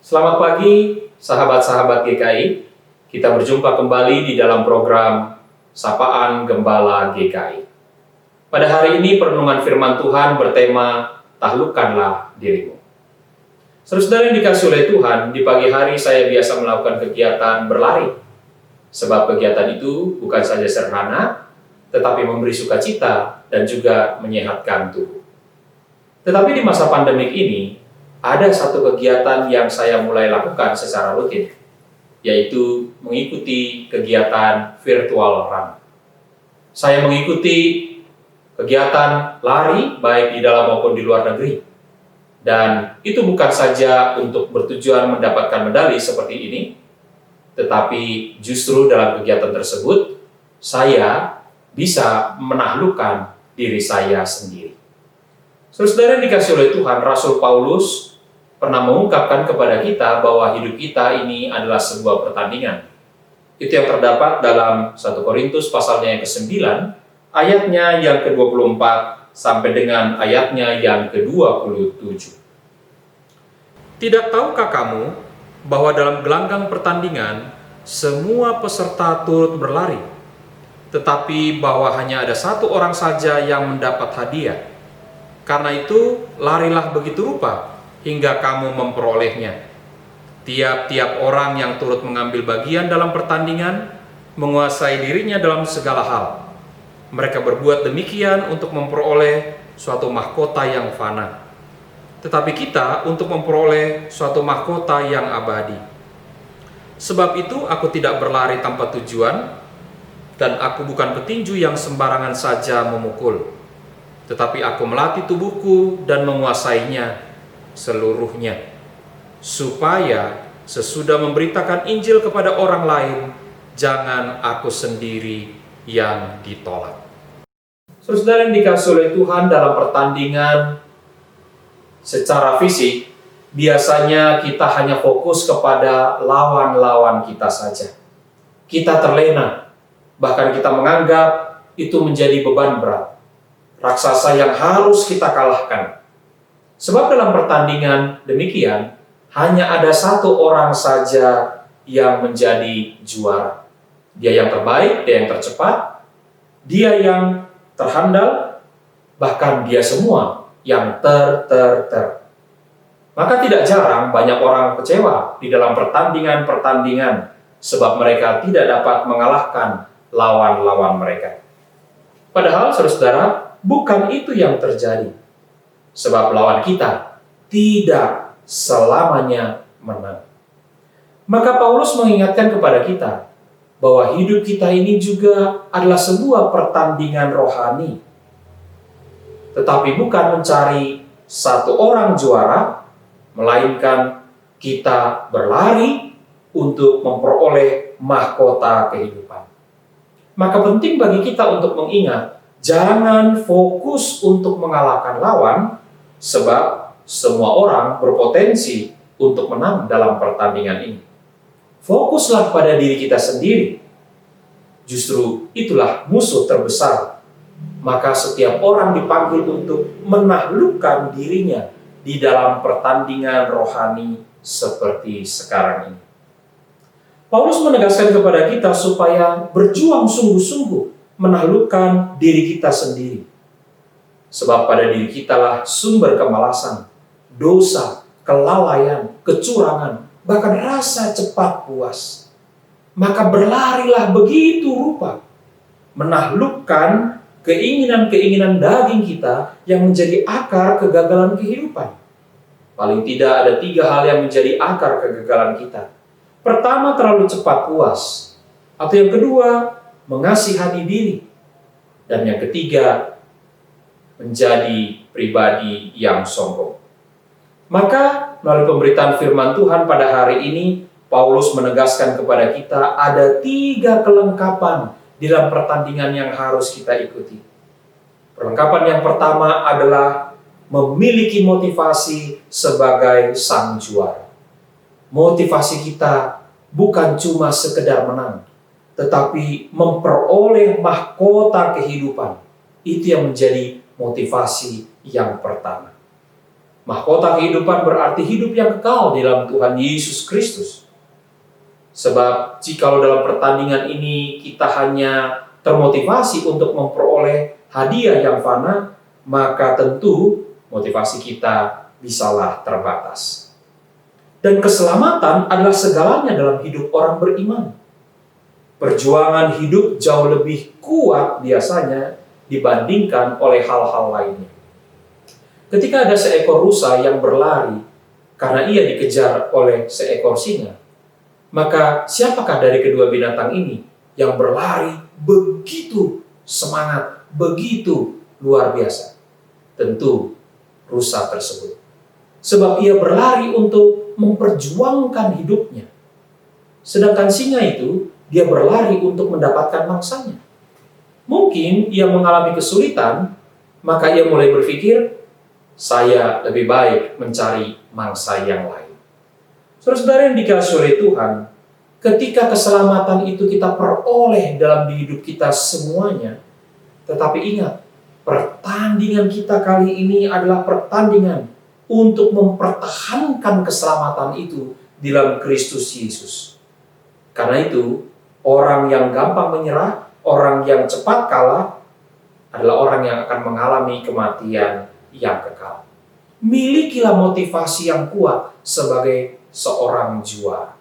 Selamat pagi, sahabat-sahabat GKI. Kita berjumpa kembali di dalam program Sapaan Gembala GKI. Pada hari ini perenungan firman Tuhan bertema Taklukkanlah Dirimu. Saudara yang dikasihi oleh Tuhan, di pagi hari saya biasa melakukan kegiatan berlari. Sebab kegiatan itu bukan saja sederhana, tetapi memberi sukacita dan juga menyehatkan tubuh. Tetapi di masa pandemik ini, ada satu kegiatan yang saya mulai lakukan secara rutin, yaitu mengikuti kegiatan virtual run. Saya mengikuti kegiatan lari baik di dalam maupun di luar negeri. Dan itu bukan saja untuk bertujuan mendapatkan medali seperti ini, tetapi justru dalam kegiatan tersebut, saya bisa menaklukkan diri saya sendiri. Saudara yang dikasihi oleh Tuhan, Rasul Paulus pernah mengungkapkan kepada kita bahwa hidup kita ini adalah sebuah pertandingan. Itu yang terdapat dalam 1 Korintus pasalnya yang ke-9, ayatnya yang ke-24 sampai dengan ayatnya yang ke-27. Tidak tahukah kamu bahwa dalam gelanggang pertandingan semua peserta turut berlari, tetapi bahwa hanya ada satu orang saja yang mendapat hadiah? Karena itu, larilah begitu rupa hingga kamu memperolehnya. Tiap-tiap orang yang turut mengambil bagian dalam pertandingan menguasai dirinya dalam segala hal. Mereka berbuat demikian untuk memperoleh suatu mahkota yang fana. Tetapi kita untuk memperoleh suatu mahkota yang abadi. Sebab itu aku tidak berlari tanpa tujuan, dan aku bukan petinju yang sembarangan saja memukul. Tetapi aku melatih tubuhku dan menguasainya seluruhnya, supaya sesudah memberitakan Injil kepada orang lain, jangan aku sendiri yang ditolak. Saudara yang dikasihi oleh Tuhan, dalam pertandingan secara fisik, biasanya kita hanya fokus kepada lawan-lawan kita saja. Kita terlena, bahkan kita menganggap itu menjadi beban berat, raksasa yang harus kita kalahkan. Sebab dalam pertandingan demikian, hanya ada satu orang saja yang menjadi juara. Dia yang terbaik, dia yang tercepat, dia yang terhandal, bahkan dia semua yang ter. Maka tidak jarang banyak orang kecewa di dalam pertandingan-pertandingan, sebab mereka tidak dapat mengalahkan lawan-lawan mereka. Padahal, saudara-saudara, bukan itu yang terjadi. Sebab lawan kita tidak selamanya menang. Maka Paulus mengingatkan kepada kita bahwa hidup kita ini juga adalah sebuah pertandingan rohani. Tetapi bukan mencari satu orang juara, melainkan kita berlari untuk memperoleh mahkota kehidupan. Maka penting bagi kita untuk mengingat, jangan fokus untuk mengalahkan lawan, sebab semua orang berpotensi untuk menang dalam pertandingan ini. Fokuslah pada diri kita sendiri. Justru itulah musuh terbesar. Maka setiap orang dipanggil untuk menaklukkan dirinya di dalam pertandingan rohani seperti sekarang ini. Paulus menegaskan kepada kita supaya berjuang sungguh-sungguh menaklukkan diri kita sendiri. Sebab pada diri kitalah sumber kemalasan, dosa, kelalaian, kecurangan, bahkan rasa cepat puas. Maka berlarilah begitu rupa, menaklukkan keinginan-keinginan daging kita yang menjadi akar kegagalan kehidupan. Paling tidak ada 3 hal yang menjadi akar kegagalan kita. Pertama, terlalu cepat puas. Atau yang kedua, mengasihani diri. Dan yang ketiga, menjadi pribadi yang sombong. Maka melalui pemberitaan firman Tuhan pada hari ini, Paulus menegaskan kepada kita ada 3 kelengkapan di dalam pertandingan yang harus kita ikuti. Perlengkapan yang pertama adalah memiliki motivasi sebagai sang juara. Motivasi kita bukan cuma sekedar menang, tetapi memperoleh mahkota kehidupan. Itu yang menjadi motivasi yang pertama. Mahkota kehidupan berarti hidup yang kekal di dalam Tuhan Yesus Kristus. Sebab jikalau dalam pertandingan ini kita hanya termotivasi untuk memperoleh hadiah yang fana, maka tentu motivasi kita bisalah terbatas. Dan keselamatan adalah segalanya dalam hidup orang beriman. Perjuangan hidup jauh lebih kuat biasanya dibandingkan oleh hal-hal lainnya. Ketika ada seekor rusa yang berlari karena ia dikejar oleh seekor singa, maka siapakah dari kedua binatang ini yang berlari begitu semangat, begitu luar biasa? Tentu rusa tersebut. Sebab ia berlari untuk memperjuangkan hidupnya. Sedangkan singa itu, dia berlari untuk mendapatkan mangsanya. Mungkin ia mengalami kesulitan, maka ia mulai berpikir, saya lebih baik mencari mangsa yang lain. Saudara-saudara yang dikasihi oleh Tuhan, ketika keselamatan itu kita peroleh dalam hidup kita semuanya, tetapi ingat, pertandingan kita kali ini adalah pertandingan untuk mempertahankan keselamatan itu di dalam Kristus Yesus. Karena itu, orang yang gampang menyerah, orang yang cepat kalah, adalah orang yang akan mengalami kematian yang kekal. Milikilah motivasi yang kuat sebagai seorang juara.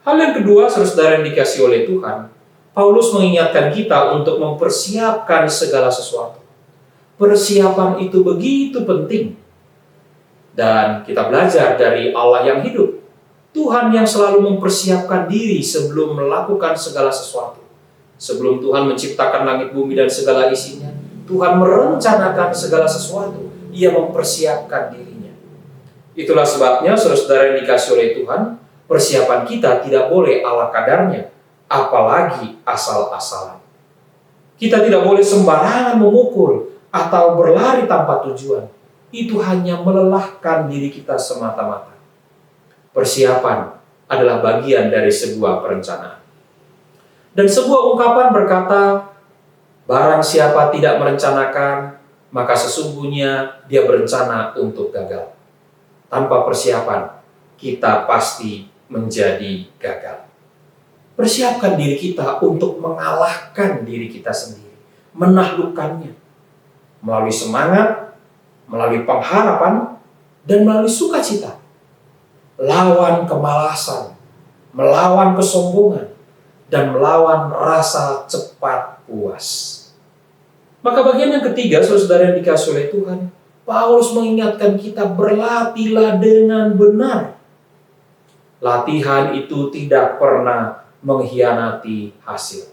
Hal yang kedua, saudara yang dikasihi oleh Tuhan, Paulus mengingatkan kita untuk mempersiapkan segala sesuatu. Persiapan itu begitu penting. Dan kita belajar dari Allah yang hidup. Tuhan yang selalu mempersiapkan diri sebelum melakukan segala sesuatu. Sebelum Tuhan menciptakan langit bumi dan segala isinya, Tuhan merencanakan segala sesuatu. Ia mempersiapkan dirinya. Itulah sebabnya, saudara-saudara yang dikasihi oleh Tuhan, persiapan kita tidak boleh ala kadarnya, apalagi asal-asalan. Kita tidak boleh sembarangan memukul atau berlari tanpa tujuan. Itu hanya melelahkan diri kita semata-mata. Persiapan adalah bagian dari sebuah perencanaan. Dan sebuah ungkapan berkata, barang siapa tidak merencanakan, maka sesungguhnya dia berencana untuk gagal. Tanpa persiapan, kita pasti menjadi gagal. Persiapkan diri kita untuk mengalahkan diri kita sendiri, menaklukkannya, melalui semangat, melalui pengharapan, dan melalui sukacita. Lawan kemalasan, melawan kesombongan, dan melawan rasa cepat puas. Maka bagian yang ketiga, saudara yang dikasihi oleh Tuhan, Paulus mengingatkan kita berlatihlah dengan benar. Latihan itu tidak pernah mengkhianati hasil.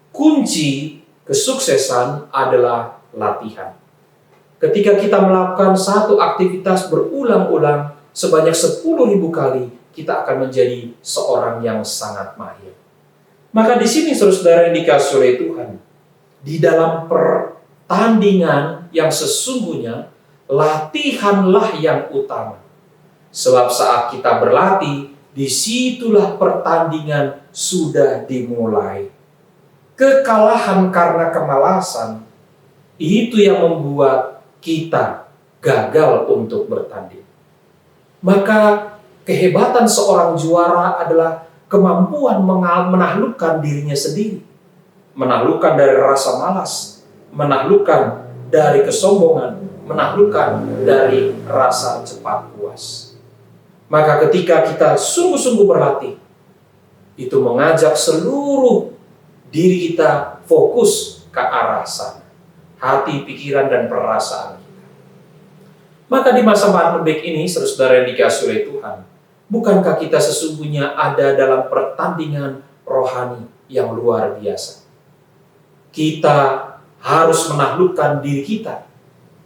Kunci kesuksesan adalah latihan. Ketika kita melakukan satu aktivitas berulang-ulang sebanyak 10.000 kali, kita akan menjadi seorang yang sangat mahir. Maka di sini saudara yang dikasihi oleh Tuhan, di dalam pertandingan yang sesungguhnya, latihanlah yang utama. Sebab saat kita berlatih, disitulah pertandingan sudah dimulai. Kekalahan karena kemalasan, itu yang membuat kita gagal untuk bertanding. Maka kehebatan seorang juara adalah kemampuan menaklukkan dirinya sendiri. Menaklukkan dari rasa malas, menaklukkan dari kesombongan, menaklukkan dari rasa cepat puas. Maka ketika kita sungguh-sungguh berlatih, itu mengajak seluruh diri kita fokus ke arah sana. Hati, pikiran, dan perasaan kita. Maka di masa pandemik ini, saudara yang dikasihi oleh Tuhan, bukankah kita sesungguhnya ada dalam pertandingan rohani yang luar biasa? Kita harus menaklukkan diri kita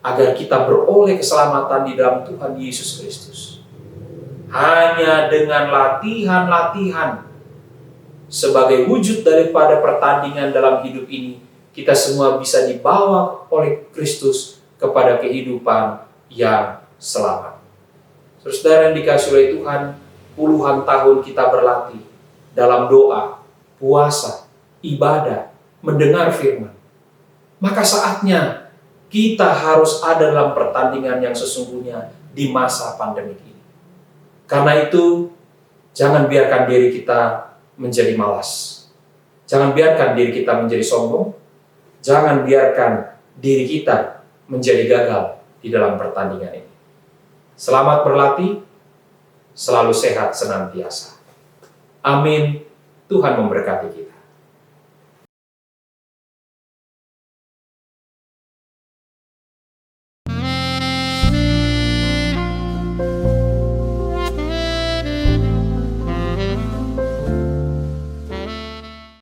agar kita beroleh keselamatan di dalam Tuhan Yesus Kristus. Hanya dengan latihan-latihan sebagai wujud daripada pertandingan dalam hidup ini, kita semua bisa dibawa oleh Kristus kepada kehidupan yang selamat. Saudara yang dikasihi oleh Tuhan, puluhan tahun kita berlatih dalam doa, puasa, ibadah, mendengar firman. Maka saatnya kita harus ada dalam pertandingan yang sesungguhnya di masa pandemi ini. Karena itu, jangan biarkan diri kita menjadi malas. Jangan biarkan diri kita menjadi sombong. Jangan biarkan diri kita menjadi gagal di dalam pertandingan ini. Selamat berlatih, selalu sehat senantiasa. Amin. Tuhan memberkati kita.